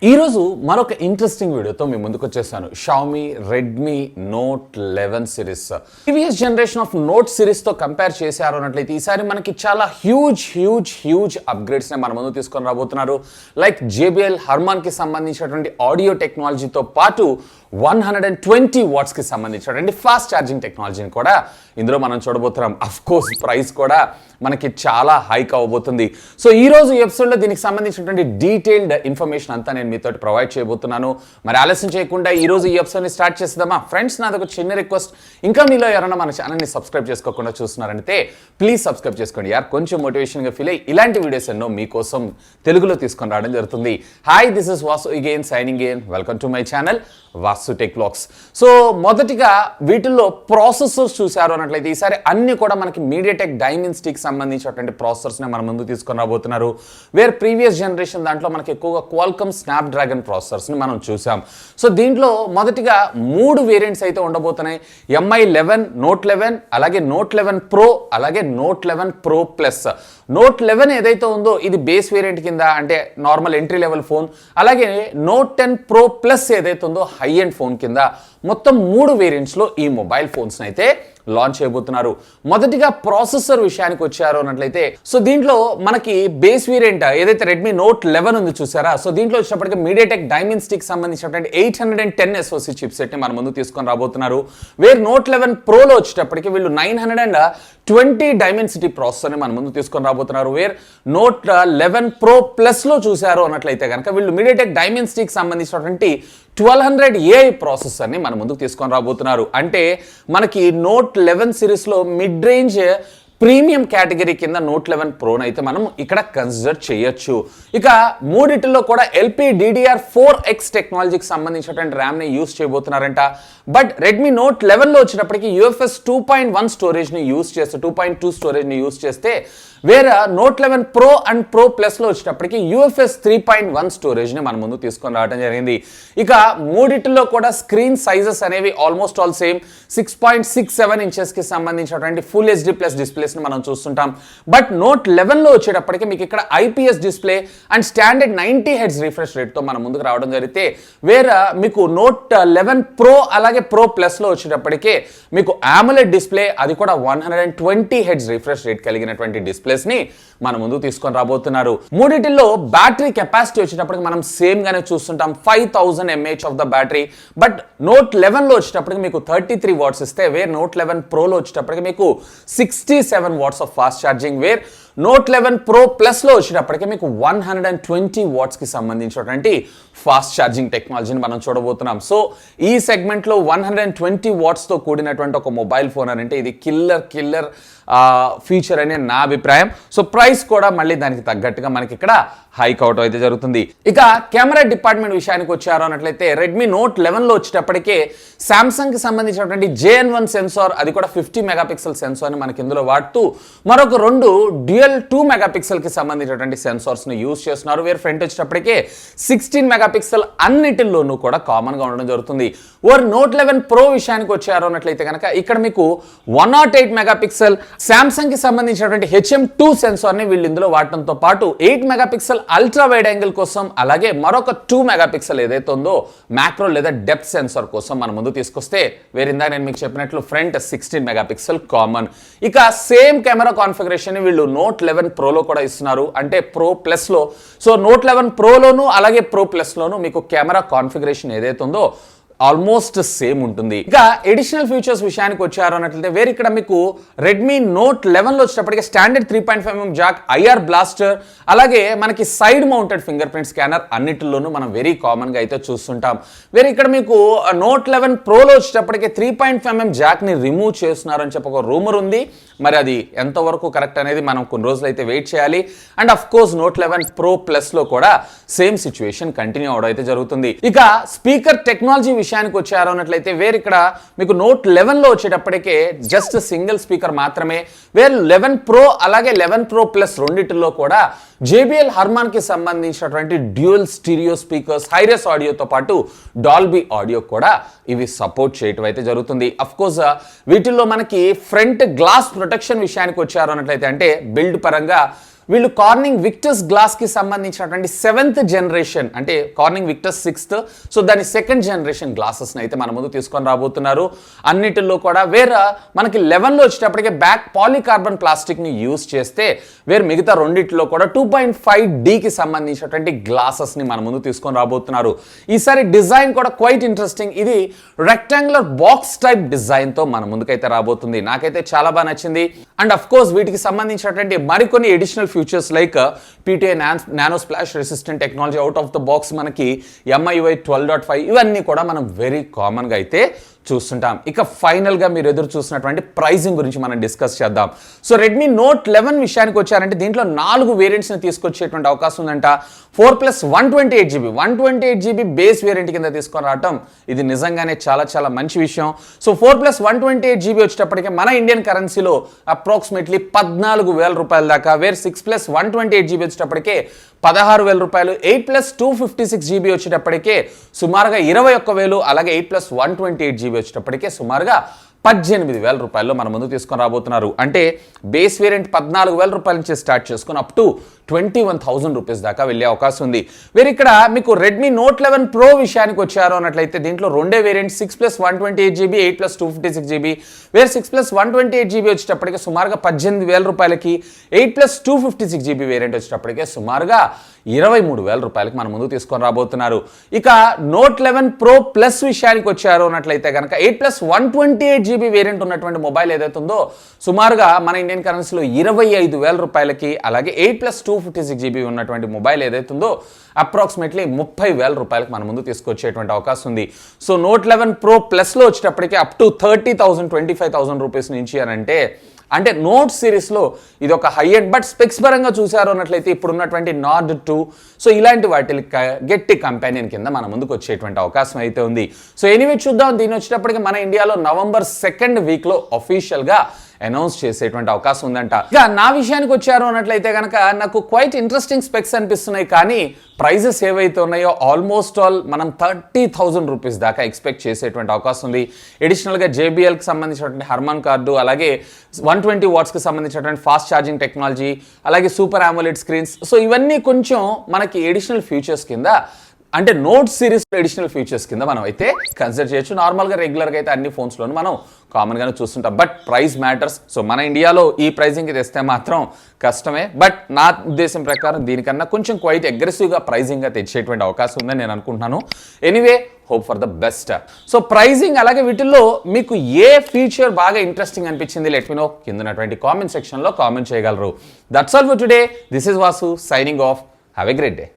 ఈరోజు మరొక ఇంట్రెస్టింగ్ వీడియోతో మీ ముందుకు వచ్చేసాను. Xiaomi Redmi note 11 series previous generation of note సిరీస్తో కంపేర్ చేశారు అన్నట్లయితే ఈసారి మనకి చాలా హ్యూజ్ అప్గ్రేడ్స్ ని మన ముందు తీసుకొని రాబోతున్నారు. లైక్ JBL హర్మాన్కి సంబంధించినటువంటి ఆడియో టెక్నాలజీతో పాటు 120 వాట్స్కి సంబంధించినటువంటి ఫాస్ట్ ఛార్జింగ్ టెక్నాలజీని కూడా ఇందులో మనం చూడబోతున్నాం. అఫ్ కోర్స్ ప్రైస్ కూడా మనకి చాలా హైక్ అవ్వబోతుంది. సో ఈ రోజు ఈ ఎపిసోడ్లో దీనికి సంబంధించినటువంటి డీటెయిల్డ్ ఇన్ఫర్మేషన్ అంతా నేను మీతో ప్రొవైడ్ చేయబోతున్నాను. మరి ఆలస్యం చేయకుండా ఈ రోజు ఈ ఎపిసోడ్ని స్టార్ట్ చేద్దామా? ఫ్రెండ్స్, నాది ఒక చిన్న రిక్వెస్ట్, ఇంకా మీలో ఎవరైనా మన ఛానల్ని సబ్స్క్రైబ్ చేసుకోకుండా చూస్తున్నారంటే ప్లీజ్ సబ్స్క్రైబ్ చేసుకోండి యార్. కొంచెం మోటివేషన్గా ఫీల్ అయ్యి ఇలాంటి వీడియోస్ ఎన్నో మీకోసం తెలుగులో తీసుకొని రావడం జరుగుతుంది. Hi, this is Vasu again signing in. Welcome to my channel VaasuTechVlogs. So మొదటిగా వీటిల్లో ప్రాసెసర్స్ చూశారు అన్నట్లయితే ఈసారి అన్ని కూడా మనకి మీడియాటెక్ డైమెన్సిటీకి సంబంధించినటువంటి ప్రాసెసర్స్ని మన ముందు తీసుకొని రాబోతున్నారు. వేర్ ప్రీవియస్ జనరేషన్ దాంట్లో మనకి ఎక్కువగా క్వాల్కమ్ స్నాప్డ్రాగన్ ప్రాసెసర్స్ని మనం చూసాం. సో దీంట్లో మొదటిగా 3 వేరియంట్స్ అయితే ఉండబోతున్నాయి. MI 11, Note 11, అలాగే Note 11 Pro, అలాగే Note 11 Pro Plus. Note 11 ఏదైతే ఉందో ఇది బేస్ వేరియంట్ కింద, అంటే నార్మల్ ఎంట్రీ లెవెల్ ఫోన్. అలాగే Note 10 Pro Plus ఏదైతే ఉందో హై ఎండ్ ఫోన్ కింద. మొత్తం 3 వేరియంట్స్లో ఈ మొబైల్ ఫోన్స్ అయితే లాంచ్ చేయబోతున్నారు. మొదటిగా ప్రాసెసర్ విషయానికి వచ్చారు అన్నట్లయితే సో దీంట్లో మనకి బేస్ వేరియంట్ ఏదైతే రెడ్మీ నోట్ 11 ఉంది చూసారా, సో దీంట్లో వచ్చినప్పటికీ మీడియాటెక్ డైమెన్సిటీకి సంబంధించినటువంటి 810 SoC చిప్ సెట్ ని మన ముందు తీసుకొని రాబోతున్నారు. వేర్ నోట్ 11 ప్రోలో వచ్చేటప్పటికి వీళ్ళు 920 డైమెన్సిటీ ప్రాసెసర్ని మన ముందు తీసుకొని రాబోతున్నారు. వేర్ నోట్ 11 Pro Plus లో చూసారు అన్నట్లయితే కనుక వీళ్ళు మీడియాటెక్ డైమెన్సిటీకి సంబంధించినటువంటి 1200 AI ప్రాసెసర్ని మన ముందుకు తీసుకొని రాబోతున్నారు. అంటే మనకి నోట్ 11 సిరీస్లో మిడ్ రేంజ్ ప్రీమియం కేటగిరీ కింద నోట్ 11 ప్రోని అయితే మనం ఇక్కడ కన్సిడర్ చేయొచ్చు. ఇక మూడిటిలో కూడా LPDDR4X టెక్నాలజీకి సంబంధించినటువంటి ర్యామ్ని యూస్ చేయబోతున్నారంట. బట్ రెడ్మీ నోట్ 11లో వచ్చినప్పటికీ UFS 2.1 స్టోరేజ్ని యూస్ చేస్తే 2.2 స్టోరేజ్ని యూస్ చేస్తే వేరే నోట్ 11 Pro అండ్ Pro Plusలో వచ్చేటప్పటికి UFS 3.1 స్టోరేజ్ని మన ముందు తీసుకొని రావడం జరిగింది. ఇక మూడిటిలో కూడా స్క్రీన్ సైజెస్ అనేవి ఆల్మోస్ట్ ఆల్ సేమ్. 6.67 ఇంచెస్కి సంబంధించినటువంటి ఫుల్ HD ప్లస్ డిస్ప్లేస్ని మనం చూస్తుంటాం. బట్ నోట్ 11లో వచ్చేటప్పటికి మీకు ఇక్కడ IPS display and standard 90 Hz refresh రేట్తో మన ముందుకు రావడం జరిగితే వేరే మీకు నోట్ 11 Pro అలాగే Pro Plusలో వచ్చేటప్పటికే మీకు AMOLED డిస్ప్లే, అది కూడా 120 Hz రిఫ్రెష్ రేట్ కలిగినటువంటి డిస్ప్లే ని మన ముందు తీసుకొని రాబోతున్నారు. మూడిటిల్లో బ్యాటరీ కెపాసిటీ వచ్చేటప్పటికి మనం సేమ్ గానే చూస్తుంటాం, 5000 mAh of the battery. But note 11లో వచ్చేటప్పటికి మీకు 33 వాట్స్ ఇస్తే వేర్ నోట్ 11 ప్రోలో వచ్చేటప్పటికి మీకు 67 వాట్స్ ఆఫ్ ఫాస్ట్ ఛార్జింగ్. వేర్ నోట్ 11 Pro Plusలో వచ్చేటప్పటికి మీకు 120 వాట్స్కి సంబంధించినటువంటి ఫాస్ట్ ఛార్జింగ్ టెక్నాలజీని మనం చూడబోతున్నాం. సో ఈ సెగ్మెంట్లో 120 వాట్స్తో కూడినటువంటి ఒక మొబైల్ ఫోన్ అని అంటే ఇది కిల్లర్ ఫీచర్ అనే నా అభిప్రాయం. సో ప్రైస్ కూడా మళ్ళీ దానికి తగ్గట్టుగా మనకి ఇక్కడ హైక్ అవుట్ అయితే జరుగుతుంది. ఇక కెమెరా డిపార్ట్మెంట్ విషయానికి వచ్చారు అన్నట్లయితే రెడ్మీ నోట్ 11లో వచ్చేటప్పటికే సామ్సంగ్కి సంబంధించినటువంటి JN1 సెన్సార్, అది కూడా 50 మెగాపిక్సెల్ సెన్సార్ని మనకి ఇందులో వాడుతూ మరొక 2 డ్యూయల్ 2 మెగాపిక్సెల్కి సంబంధించినటువంటి సెన్సార్స్ని యూజ్ చేస్తున్నారు. వేర్ ఫ్రంట్ వచ్చేటప్పటికే 16 మెగాపిక్సెల్ అన్నిటిల్లోనూ కూడా కామన్గా ఉండడం జరుగుతుంది. ఓర్ నోట్ 11 Pro విషయానికి వచ్చారు అన్నట్లయితే కనుక ఇక్కడ మీకు 108 మెగాపిక్సెల్ సామ్సంగ్కి సంబంధించినటువంటి HM2 సెన్సార్ని వీళ్ళు ఇందులో వాడటంతో పాటు 8 మెగాపిక్సెల్ అల్ట్రా వైడ్ యాంగిల్ కోసం, అలాగే మరొక 2 మెగాపిక్సెల్ ఏదైతే ఉందో మ్యాక్రో లేదా డెప్త్ సెన్సార్ కోసం మన ముందు తీసుకొస్తే వేరిందా నేను మీకు చెప్పినట్లు ఫ్రంట్ 16 మెగాపిక్సెల్ కామన్. ఇక సేమ్ కెమెరా కాన్ఫిగరేషన్ వీళ్ళు నోట్ 11 ప్రోలో కూడా ఇస్తున్నారు, అంటే Pro Plusలో. సో నోట్ 11 ప్రోలోను అలాగే Pro Plusలోను మీకు కెమెరా కాన్ఫిగరేషన్ ఏదైతే ఉందో ఆల్మోస్ట్ సేమ్ ఉంటుంది. ఇక ఎడిషనల్ ఫీచర్స్ విషయానికి వచ్చారు అన్నట్లయితే వేరే ఇక్కడ మీకు రెడ్మీ నోట్ 11లో వచ్చేటప్పటికి standard 3.5mm Jack, IR blaster, అలాగే మనకి side mounted finger print scanner అన్నిటిలోనూ మనం వెరీ కామన్గా అయితే చూస్తుంటాం. వేరే ఇక్కడ మీకు నోట్ 11 ప్రోలో వచ్చేటప్పటికి 3.5mm జాక్ని రిమూవ్ చేస్తున్నారు అని చెప్పి ఒక రూమర్ ఉంది. మరి అది ఎంతవరకు కరెక్ట్ అనేది మనం కొన్ని రోజులు అయితే వెయిట్ చేయాలి. And of course note 11 Pro Plusలో కూడా సేమ్ సిచ్యువేషన్ కంటిన్యూ అవడం అయితే జరుగుతుంది. ఇక స్పీకర్ టెక్నాలజీ విషయానికి వచ్చారు అన్నట్లయితే వేరే ఇక్కడ మీకు నోట్ 11లో వచ్చేటప్పటికే జస్ట్ సింగిల్ స్పీకర్ మాత్రమే. వేరే 11 Pro అలాగే 11 Pro Plus రెండిటిలో కూడా JBL హర్మాన్కి సంబంధించినటువంటి డ్యూయల్ స్టీరియో స్పీకర్స్, హైరెస్ ఆడియోతో పాటు డాల్బీ ఆడియో కూడా ఇవి సపోర్ట్ చేయటం అయితే జరుగుతుంది. అఫ్ కోర్స్ వీటిల్లో మనకి ఫ్రంట్ గ్లాస్ ప్రొటెక్షన్ విషయానికి వచ్చారు అన్నట్లయితే అంటే బిల్డ్ పరంగా వీళ్ళు కార్నింగ్ విక్టస్ గ్లాస్కి సంబంధించినటువంటి 7th జనరేషన్, అంటే కార్నింగ్ విక్టస్ 6th, సో దాని 2nd జనరేషన్ గ్లాసెస్ని అయితే మన ముందు తీసుకొని రాబోతున్నారు. అన్నిటిలో కూడా మనకి 11లో వచ్చేటప్పటికే బ్యాక్ పాలికార్బన్ ప్లాస్టిక్ని యూజ్ చేస్తే మిగతా రెండిట్లో కూడా 2.5Dకి సంబంధించినటువంటి గ్లాసెస్ని మన ముందు తీసుకొని రాబోతున్నారు. ఈసారి డిజైన్ కూడా క్వైట్ ఇంట్రెస్టింగ్. ఇది రెక్టాంగులర్ బాక్స్ టైప్ డిజైన్తో మన ముందుకైతే రాబోతుంది. నాకైతే చాలా బాగా నచ్చింది. అండ్ అఫ్ కోర్స్ వీటికి సంబంధించినటువంటి మరికొన్ని additional features like PTA nano splash resistant technology out of the box, మనకి MIUI 12.5, ఇవన్నీ కూడా మనం వెరీ కామన్గా అయితే చూస్తుంటాం. ఇక ఫైనల్గా మీరు ఎదురు చూసినటువంటి ప్రైజింగ్ గురించి మనం డిస్కస్ చేద్దాం. సో రెడ్మీ నోట్ 11 విషయానికి వచ్చారంటే దీంట్లో 4 వేరియంట్స్ని తీసుకొచ్చేటువంటి అవకాశం ఉందంట. 4+ 128GB 128GB బేస్ వేరియంట్ కింద తీసుకొని రావటం ఇది నిజంగానే చాలా చాలా మంచి విషయం. సో 4+ 128GB వచ్చేటప్పటికే మన ఇండియన్ కరెన్సీలో అప్రాక్సిమేట్లీ 14,000 రూపాయల దాకా, 6+ 128GB వచ్చేటప్పటికే 16,000 రూపాయలు, 8+ 256GB వచ్చేటప్పటికే సుమారుగా 21,000, అలాగే 8+ 128GB వచ్చేటప్పటికే సుమారుగా 18,000 రూపాయల్లో మన ముందు తీసుకొని రాబోతున్నారు. అంటే బేస్ వేరియంట్ 14,000 రూపాయల నుంచి స్టార్ట్ చేసుకుని అప్ టు 21,000 రూపీస్ దాకా వెళ్ళే అవకాశం ఉంది. ఇక్కడ మీకు రెడ్మీ నోట్ 11 ప్రో విషయానికి వచ్చారు అన్నట్లయితే దీంట్లో రెండే వేరియంట్, 6+ 128GB, 8+ 256GB. 6+ 128GB వచ్చేటప్పటికే సుమారుగా 18,000 రూపాయలకి, 8+ 256GB వేరియంట్ వచ్చేటప్పటికే సుమారుగా 23,000 రూపాయలకి మన ముందు తీసుకొని రాబోతున్నారు. ఇక నోట్ 11 ప్రో ప్లస్ విషయానికి వచ్చారు అన్నట్లయితే కనుక 8+ 128GB వేరియంట్ ఉన్నటువంటి మొబైల్ ఏదైతే ఉందో సుమారుగా మన ఇండియన్ కరెన్సీలో 25,000 రూపాయలకి, అలాగే 8+ 256GB ఉన్నటువంటి మొబైల్ ఏదైతే ఉందో అప్రాక్సిమేట్లీ 30,000 రూపాయలకి మన ముందు తీసుకొచ్చేటువంటి అవకాశం ఉంది. సో నోట్ 11 ప్రో ప్లస్లో వచ్చేటప్పటికి అప్ టు 30,000 25,000 రూపీస్ నుంచి అంటే నోట్ సిరీస్లో ఇది ఒక హై ఎండ్. బట్ స్పెక్స్ పరంగా చూసారు అన్నట్లయితే ఇప్పుడున్నటువంటి నార్డ్ 2, సో ఇలాంటి వాటి గట్టి కంపానియన్ కింద మన ముందుకు వచ్చేటువంటి అవకాశం అయితే ఉంది. సో ఎనీవే చూద్దాం. దీని వచ్చేటప్పటికి మన ఇండియాలో నవంబర్ 2nd వీక్లో అఫీషియల్గా అనౌన్స్ చేసేటువంటి అవకాశం ఉందంట. ఇక నా విషయానికి వచ్చారు అన్నట్లయితే కనుక నాకు క్వైట్ ఇంట్రెస్టింగ్ స్పెక్స్ అనిపిస్తున్నాయి, కానీ ప్రైజెస్ ఏవైతే ఉన్నాయో ఆల్మోస్ట్ ఆల్ మనం 30,000 రూపీస్ దాకా ఎక్స్పెక్ట్ చేసేటువంటి అవకాశం ఉంది. అడిషనల్గా JBLకి సంబంధించినటువంటి హర్మన్ కార్డు, అలాగే 120 వాట్స్కి సంబంధించినటువంటి ఫాస్ట్ ఛార్జింగ్ టెక్నాలజీ, అలాగే సూపర్ AMOLED స్క్రీన్స్, సో ఇవన్నీ కొంచెం మనకి ఎడిషనల్ ఫీచర్స్ కింద, అంటే నోట్ సిరీస్ ఎడిషనల్ ఫీచర్స్ కింద మనం అయితే కన్సిడర్ చేయొచ్చు. నార్మల్గా రెగ్యులర్గా అయితే అన్ని ఫోన్స్లోనూ మనం కామన్గానే చూస్తుంటాం. But price matters. సో మన ఇండియాలో ఈ ప్రైజింగ్కి తెస్తే మాత్రం కష్టమే. బట్ నా ఉద్దేశం ప్రకారం దీనికన్నా కొంచెం క్వైట్ అగ్రెసివ్గా ప్రైజింగ్గా తెచ్చేటువంటి అవకాశం ఉందని నేను అనుకుంటున్నాను. Anyway hope for the best. So pricing అలాగే వీటిల్లో మీకు ఏ ఫీచర్ బాగా ఇంట్రెస్టింగ్ అనిపించింది లెట్ మీ నో కింద ఉన్నటువంటి కామెంట్ సెక్షన్లో కామెంట్ చేయగలరు. That's all for today. This is Vasu signing off. Have a great day.